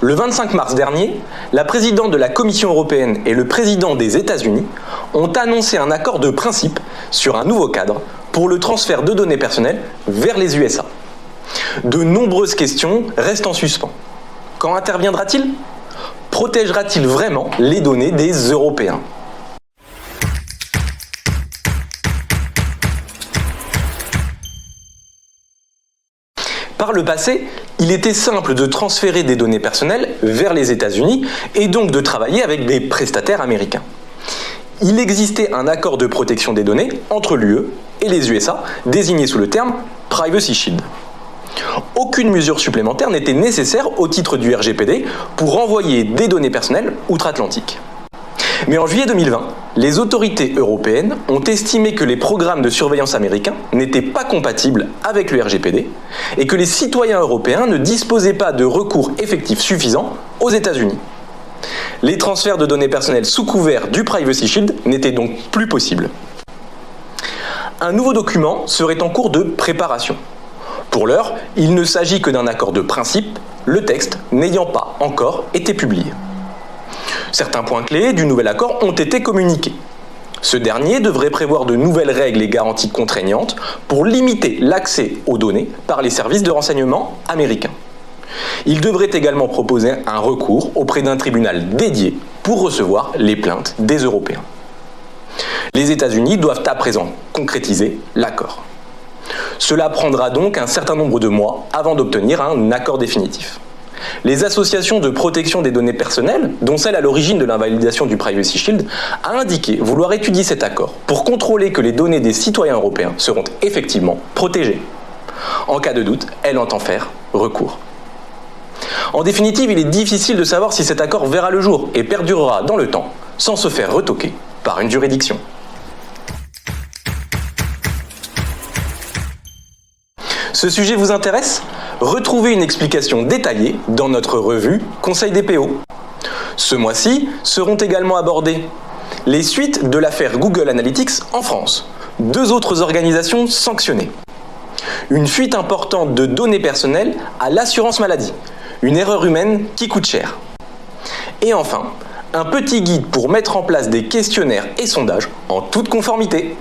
Le 25 mars dernier, la présidente de la Commission européenne et le président des États-Unis ont annoncé un accord de principe sur un nouveau cadre pour le transfert de données personnelles vers les USA. De nombreuses questions restent en suspens. Quand interviendra-t-il ? Protégera-t-il vraiment les données des Européens ? Par le passé, il était simple de transférer des données personnelles vers les États-Unis et donc de travailler avec des prestataires américains. Il existait un accord de protection des données entre l'UE et les USA, désigné sous le terme Privacy Shield. Aucune mesure supplémentaire n'était nécessaire au titre du RGPD pour envoyer des données personnelles outre-Atlantique. Mais en juillet 2020, les autorités européennes ont estimé que les programmes de surveillance américains n'étaient pas compatibles avec le RGPD et que les citoyens européens ne disposaient pas de recours effectif suffisant aux États-Unis. Les transferts de données personnelles sous couvert du Privacy Shield n'étaient donc plus possibles. Un nouveau document serait en cours de préparation. Pour l'heure, il ne s'agit que d'un accord de principe, le texte n'ayant pas encore été publié. Certains points clés du nouvel accord ont été communiqués. Ce dernier devrait prévoir de nouvelles règles et garanties contraignantes pour limiter l'accès aux données par les services de renseignement américains. Il devrait également proposer un recours auprès d'un tribunal dédié pour recevoir les plaintes des Européens. Les États-Unis doivent à présent concrétiser l'accord. Cela prendra donc un certain nombre de mois avant d'obtenir un accord définitif. Les associations de protection des données personnelles, dont celle à l'origine de l'invalidation du Privacy Shield, a indiqué vouloir étudier cet accord pour contrôler que les données des citoyens européens seront effectivement protégées. En cas de doute, elle entend faire recours. En définitive, il est difficile de savoir si cet accord verra le jour et perdurera dans le temps sans se faire retoquer par une juridiction. Ce sujet vous intéresse ? Retrouvez une explication détaillée dans notre revue Conseil des PO. Ce mois-ci seront également abordées les suites de l'affaire Google Analytics en France, 2 autres organisations sanctionnées, une fuite importante de données personnelles à l'assurance maladie, une erreur humaine qui coûte cher. Et enfin, un petit guide pour mettre en place des questionnaires et sondages en toute conformité.